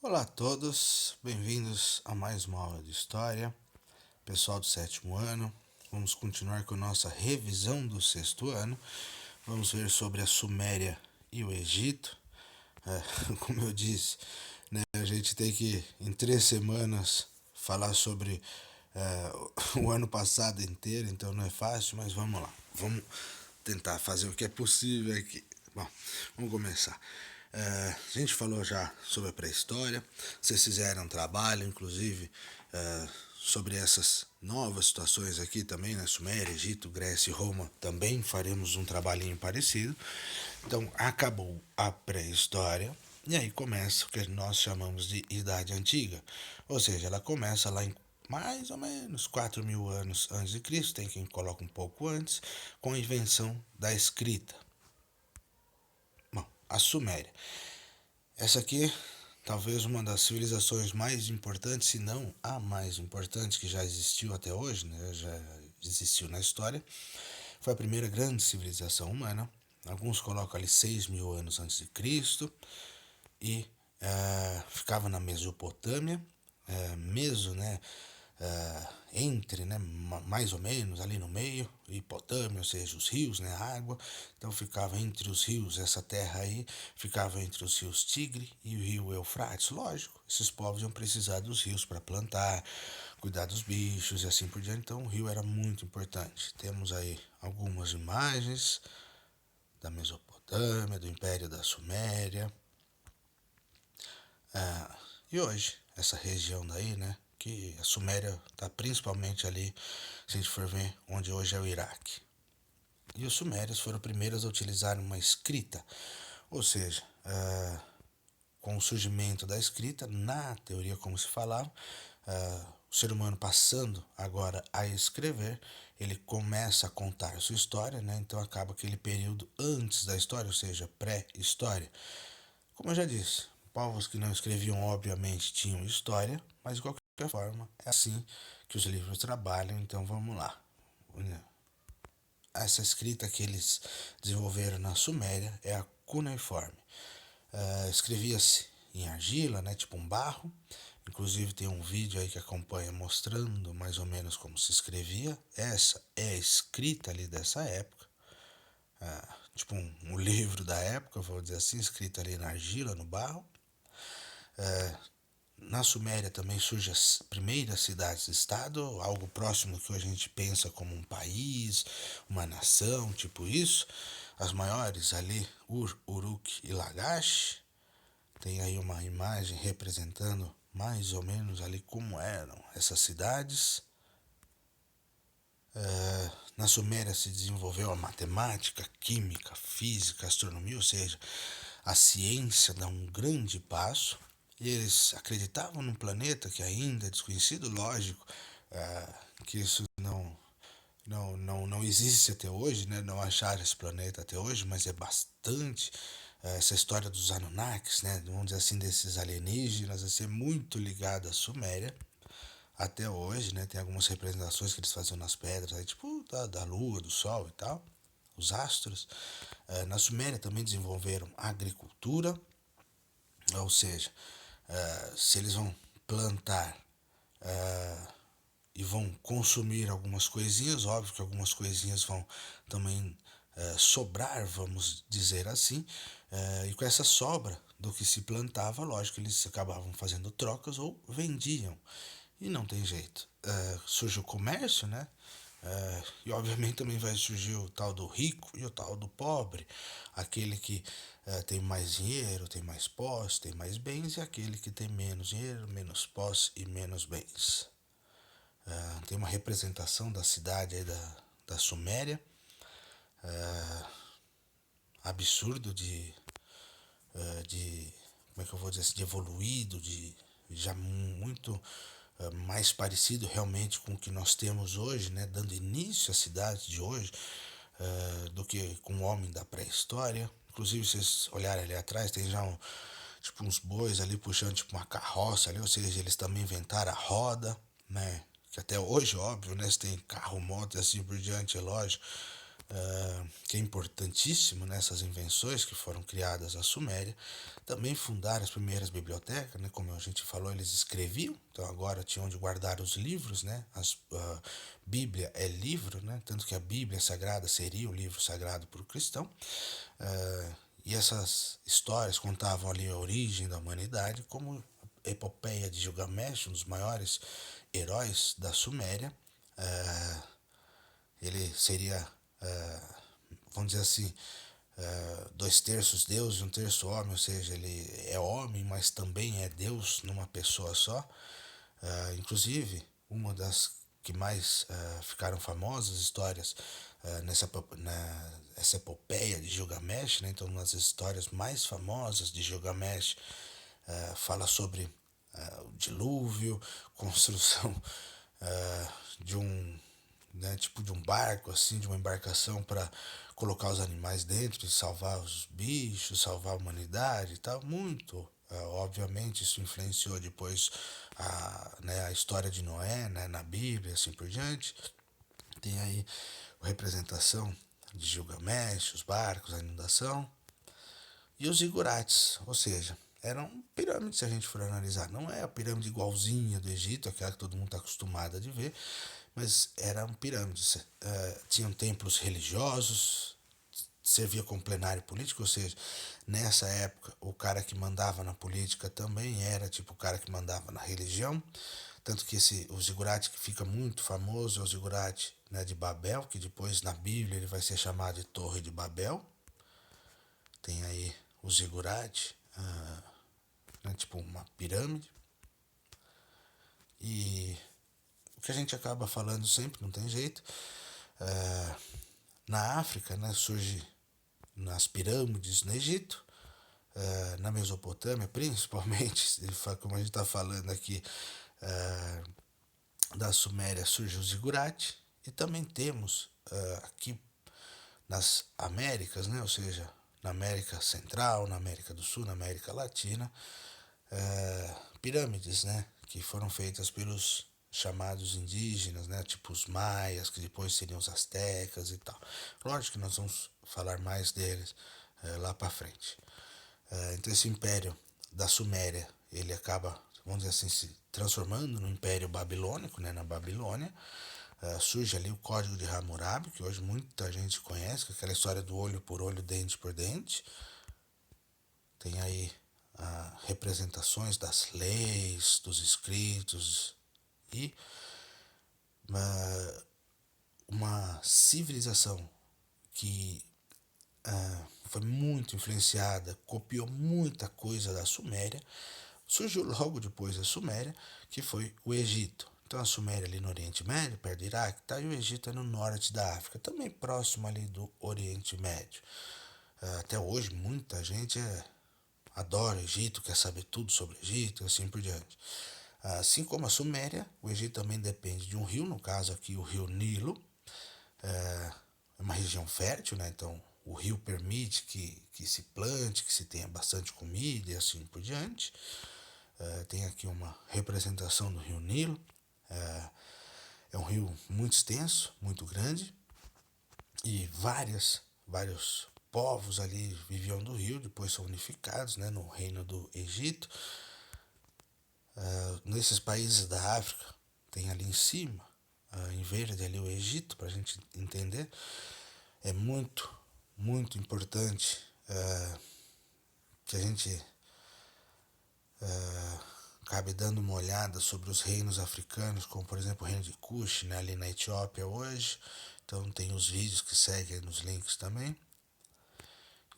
Olá a todos, bem-vindos a mais uma aula de História. Pessoal do sétimo ano, vamos continuar com a nossa revisão do sexto ano. Vamos ver sobre a Suméria e o Egito. Como eu disse, a gente tem que, em 3 semanas, falar sobre o ano passado inteiro, então não é fácil, mas vamos lá. Vamos tentar fazer o que é possível aqui. Bom, vamos começar. A gente falou já sobre a pré-história, vocês fizeram um trabalho, inclusive, sobre essas novas situações aqui também, né? Suméria, Egito, Grécia e Roma, também faremos um trabalhinho parecido. Então, acabou a pré-história, e aí começa o que nós chamamos de Idade Antiga, ou seja, ela começa lá em mais ou menos 4.000 anos antes de Cristo, tem quem coloca um pouco antes, com a invenção da escrita. Bom, a Suméria. Essa aqui, talvez uma das civilizações mais importantes, se não a mais importante que já existiu até hoje, né? Já existiu na história. Foi a primeira grande civilização humana. Alguns colocam ali 6.000 anos antes de Cristo e ficava na Mesopotâmia, Meso, né? Entre, né, mais ou menos ali no meio, Hipotâmia, ou seja, os rios, né, a água. Então ficava entre os rios, essa terra aí ficava entre os rios Tigre e o rio Eufrates. Lógico, esses povos iam precisar dos rios para plantar, cuidar dos bichos e assim por diante. Então o rio era muito importante. Temos aí algumas imagens da Mesopotâmia, do Império da Suméria. E hoje, essa região daí, né, que a Suméria está principalmente ali, se a gente for ver, onde hoje é o Iraque. E os sumérios foram os primeiros a utilizar uma escrita, ou seja, com o surgimento da escrita, na teoria como se falava, o ser humano passando agora a escrever, ele começa a contar a sua história, né? Então acaba aquele período antes da história, ou seja, pré-história. Como eu já disse, povos que não escreviam obviamente tinham história, mas de qualquer forma é assim que os livros trabalham, então vamos lá. Essa escrita que eles desenvolveram na Suméria é a cuneiforme. Escrevia-se em argila, né, tipo um barro. Inclusive tem um vídeo aí que acompanha mostrando mais ou menos como se escrevia. Essa é a escrita ali dessa época. Tipo um livro da época, vou dizer assim, escrito ali na argila, no barro. Na Suméria também surgem as primeiras cidades-estado, algo próximo que hoje a gente pensa como um país, uma nação, tipo isso. As maiores ali, Ur, Uruk e Lagash. Tem aí uma imagem representando mais ou menos ali como eram essas cidades. Na Suméria se desenvolveu a matemática, química, física, astronomia, ou seja, a ciência dá um grande passo. E eles acreditavam num planeta que ainda é desconhecido, lógico, que isso não existe até hoje, né? Não acharam esse planeta até hoje, mas é bastante essa história dos Anunnakis, né? Vamos dizer assim, desses alienígenas, assim, é muito ligada à Suméria até hoje, né? Tem algumas representações que eles faziam nas pedras, aí, tipo da lua, do sol e tal, os astros. Na Suméria também desenvolveram agricultura, ou seja, se eles vão plantar e vão consumir algumas coisinhas, óbvio que algumas coisinhas vão também sobrar, vamos dizer assim, e com essa sobra do que se plantava, lógico, eles acabavam fazendo trocas ou vendiam. E não tem jeito. Surge o comércio, né? E obviamente também vai surgir o tal do rico e o tal do pobre. Aquele que tem mais dinheiro, tem mais posse, tem mais bens, e aquele que tem menos dinheiro, menos posse e menos bens. Tem uma representação da cidade aí da Suméria, absurdo de como é que eu vou dizer assim, de evoluído, de já muito mais parecido realmente com o que nós temos hoje, né, dando início à cidade de hoje, do que com o homem da pré-história. Inclusive, se vocês olharem ali atrás, tem já tipo uns bois ali puxando tipo uma carroça ali, ou seja, eles também inventaram a roda, né? Que até hoje, óbvio, né? Você tem carro, moto e assim por diante, é lógico. que é importantíssimo nessas invenções que foram criadas na Suméria. Também fundaram as primeiras bibliotecas, né? Como a gente falou, eles escreviam, então agora tinham onde guardar os livros, né? A Bíblia é livro, né? Tanto que a Bíblia Sagrada seria o livro sagrado para o cristão. E essas histórias contavam ali a origem da humanidade, como a epopeia de Gilgamesh, um dos maiores heróis da Suméria. Ele seria, vamos dizer assim, 2/3 Deus e 1/3 homem, ou seja, ele é homem, mas também é Deus numa pessoa só. Inclusive, uma das que mais ficaram famosas histórias nessa epopeia de Gilgamesh, né? Então, uma das histórias mais famosas de Gilgamesh fala sobre o dilúvio, construção de um, né, tipo de um barco, assim, de uma embarcação para colocar os animais dentro e salvar os bichos, salvar a humanidade e tal. Muito, obviamente, isso influenciou depois a história de Noé, né, na Bíblia, assim por diante. Tem aí a representação de Gilgamesh, os barcos, a inundação. E os zigurates, ou seja, eram pirâmides se a gente for analisar. Não é a pirâmide igualzinha do Egito, aquela que todo mundo está acostumado a ver, mas eram pirâmides. Tinham templos religiosos, servia como plenário político, ou seja, nessa época o cara que mandava na política também era tipo o cara que mandava na religião. Tanto que o zigurate que fica muito famoso é o zigurate, né, de Babel, que depois na Bíblia ele vai ser chamado de Torre de Babel. Tem aí o zigurate, né, tipo uma pirâmide. E o que a gente acaba falando sempre, não tem jeito, na África, né, surge nas pirâmides no Egito, na Mesopotâmia principalmente, como a gente está falando aqui, da Suméria surge o zigurate. E também temos aqui nas Américas, né, ou seja, na América Central, na América do Sul, na América Latina, pirâmides, né, que foram feitas pelos chamados indígenas, né, tipo os maias, que depois seriam os astecas e tal. Lógico que nós vamos falar mais deles lá para frente. Então esse império da Suméria, ele acaba, vamos dizer assim, se transformando no Império Babilônico, né, na Babilônia. Surge ali o Código de Hammurabi, que hoje muita gente conhece, que é aquela história do olho por olho, dente por dente. Tem aí representações das leis, dos escritos e uma civilização que foi muito influenciada, copiou muita coisa da Suméria. Surgiu logo depois da Suméria, que foi o Egito. Então a Suméria ali no Oriente Médio, perto do Iraque, tá, e o Egito é no norte da África, também próximo ali do Oriente Médio. Até hoje muita gente adora o Egito, quer saber tudo sobre o Egito e assim por diante. Assim como a Suméria, o Egito também depende de um rio, no caso aqui o rio Nilo. É uma região fértil, né? Então o rio permite que se plante, que se tenha bastante comida e assim por diante. Tem aqui uma representação do rio Nilo. É um rio muito extenso, muito grande, e vários povos ali viviam do rio, depois são unificados, né, no reino do Egito. Nesses países da África, tem ali em cima, em verde ali o Egito, para a gente entender. É muito, muito importante que a gente acabe dando uma olhada sobre os reinos africanos, como por exemplo o reino de Kush, né, ali na Etiópia hoje. Então tem os vídeos que seguem nos links também.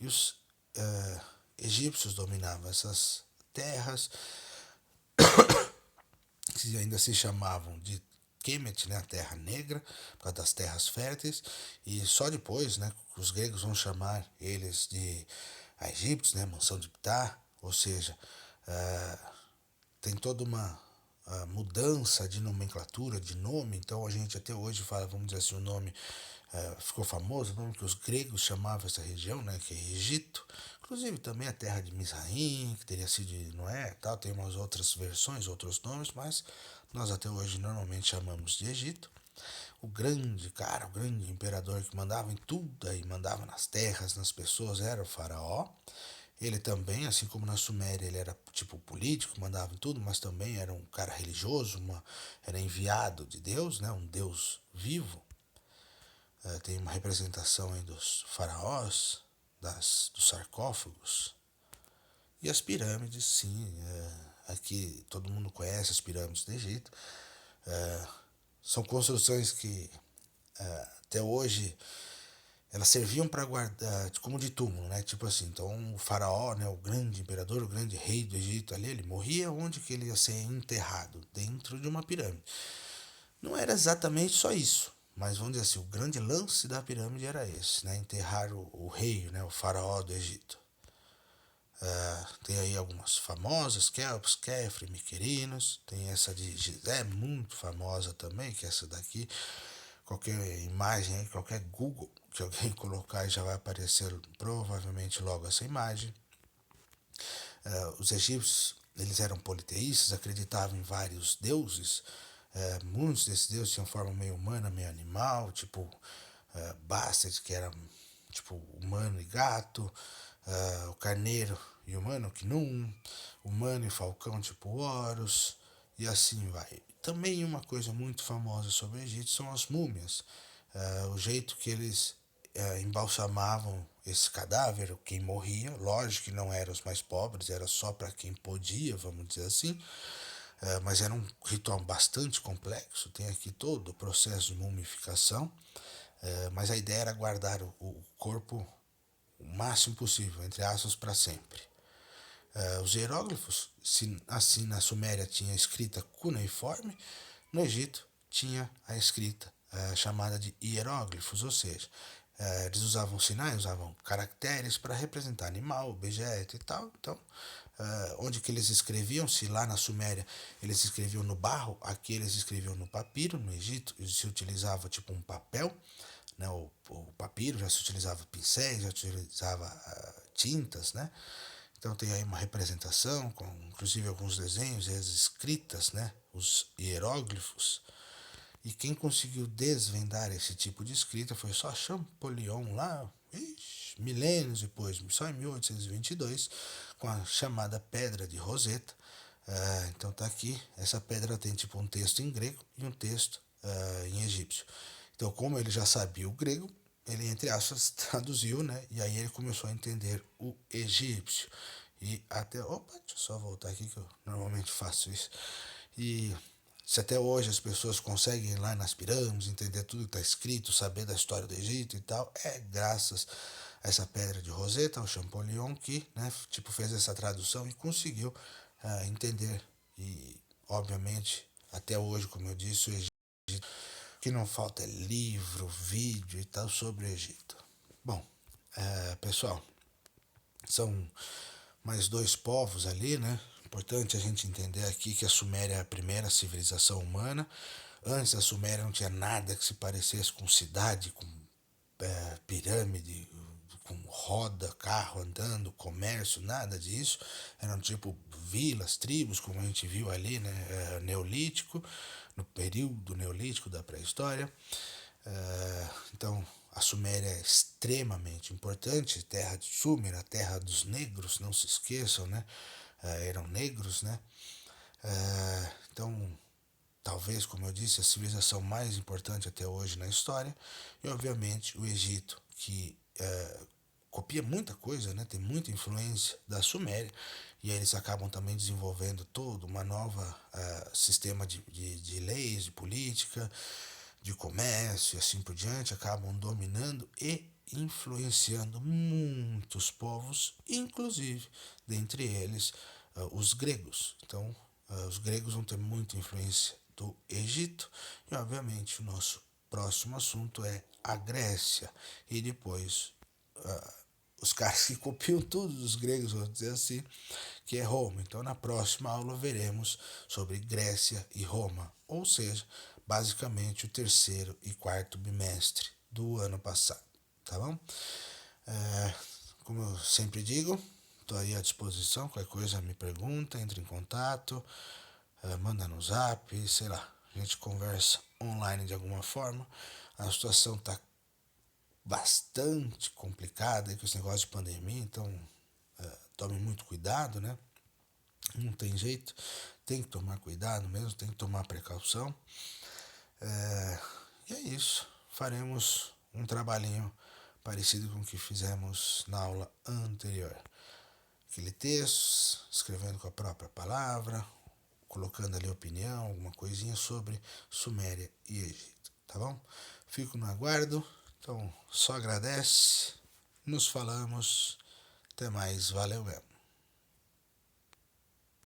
E os egípcios dominavam essas terras, que ainda se chamavam de Kemet, né, a terra negra, por causa das terras férteis. E só depois, né, os gregos vão chamar eles de egípcios, né, mansão de Ptah, ou seja, tem toda uma mudança de nomenclatura, de nome. Então a gente até hoje fala, vamos dizer assim, o nome ficou famoso, o nome que os gregos chamavam essa região, né, que é Egito. Inclusive também a terra de Misraim, que teria sido de Noé, tal, tem umas outras versões, outros nomes, mas nós até hoje normalmente chamamos de Egito. o grande cara, o grande imperador que mandava em tudo aí, mandava nas terras, nas pessoas, era o faraó. Ele também, assim como na Suméria, ele era tipo político, mandava em tudo, mas também era um cara religioso, era enviado de Deus, né? Um Deus vivo. Tem uma representação aí dos faraós, dos sarcófagos. E as pirâmides, sim. Aqui todo mundo conhece as pirâmides do Egito. São construções que até hoje elas serviam para guardar como de túmulo, né? Tipo assim, então o faraó, né, o grande imperador, o grande rei do Egito ali, ele morria onde que ele ia ser enterrado? Dentro de uma pirâmide. Não era exatamente só isso, mas vamos dizer assim, o grande lance da pirâmide era esse, né? Enterrar o rei, né, o faraó do Egito. Tem aí algumas famosas, Kelps, Kefri, Miquerinos. Tem essa de Gizé, muito famosa também, que é essa daqui. Qualquer imagem aí, qualquer Google que alguém colocar já vai aparecer provavelmente logo essa imagem. Os egípcios, eles eram politeístas, acreditavam em vários deuses. Muitos desses deuses tinham forma meio humana, meio animal, tipo Bastet, que era tipo humano e gato, o carneiro e humano, Knum, humano e falcão, tipo Horus, e assim vai. Também uma coisa muito famosa sobre o Egito são as múmias, o jeito que eles embalsamavam esse cadáver, quem morria, lógico que não eram os mais pobres, era só para quem podia, vamos dizer assim, mas era um ritual bastante complexo, tem aqui todo o processo de mumificação, mas a ideia era guardar o corpo o máximo possível, entre aspas, para sempre. Os hieróglifos, assim na Suméria tinha a escrita cuneiforme, no Egito tinha a escrita chamada de hieróglifos, ou seja, eles usavam sinais, usavam caracteres para representar animal, objeto e tal. Então, onde que eles escreviam, se lá na Suméria eles escreviam no barro, aqui eles escreviam no papiro, no Egito se utilizava tipo um papel, né? O papiro já se utilizava pincéis, já se utilizava tintas, né? Então tem aí uma representação, com inclusive alguns desenhos e as escritas, né? Os hieróglifos. E quem conseguiu desvendar esse tipo de escrita foi só Champollion lá, milênios depois, só em 1822, com a chamada Pedra de Roseta. Então tá aqui, essa pedra tem tipo um texto em grego e um texto em egípcio. Então, como ele já sabia o grego, ele, entre aspas, traduziu, né? E aí ele começou a entender o egípcio. E até. Opa, deixa eu só voltar aqui que eu normalmente faço isso. E se até hoje as pessoas conseguem ir lá nas pirâmides, entender tudo que está escrito, saber da história do Egito e tal, é graças a essa pedra de Roseta, o Champollion, que né, tipo, fez essa tradução e conseguiu entender. E, obviamente, até hoje, como eu disse, o Egito, o que não falta é livro, vídeo e tal sobre o Egito. Bom, pessoal, são mais dois povos ali, né? Importante a gente entender aqui que a Suméria é a primeira civilização humana. Antes da Suméria não tinha nada que se parecesse com cidade, com pirâmide, com roda, carro andando, comércio, nada disso. Eram tipo vilas, tribos, como a gente viu ali, né? Neolítico, no período neolítico da pré-história. Então, a Suméria é extremamente importante, terra de Sumer, a terra dos negros, não se esqueçam, né? Eram negros, né? Então, talvez, como eu disse, a civilização mais importante até hoje na história, e obviamente o Egito, que copia muita coisa, né? Tem muita influência da Suméria, e aí eles acabam também desenvolvendo todo uma nova sistema de leis, de política, de comércio e assim por diante, acabam dominando e influenciando muitos povos, inclusive dentre eles os gregos. Então, os gregos vão ter muita influência do Egito e, obviamente, o nosso próximo assunto é a Grécia e depois os caras que copiam tudo dos gregos, vamos dizer assim, que é Roma. Então, na próxima aula veremos sobre Grécia e Roma, ou seja, basicamente o terceiro e quarto bimestre do ano passado, tá bom? Como eu sempre digo, estou aí à disposição, qualquer coisa me pergunta, entre em contato, manda no zap, sei lá, a gente conversa online de alguma forma. A situação está bastante complicada com esse negócio de pandemia, então tome muito cuidado, né? Não tem jeito, tem que tomar cuidado mesmo, tem que tomar precaução. E é isso, faremos um trabalhinho parecido com o que fizemos na aula anterior. Aquele texto, escrevendo com a própria palavra, colocando ali opinião, alguma coisinha sobre Suméria e Egito, tá bom? Fico no aguardo, então só agradece, nos falamos, até mais, valeu mesmo.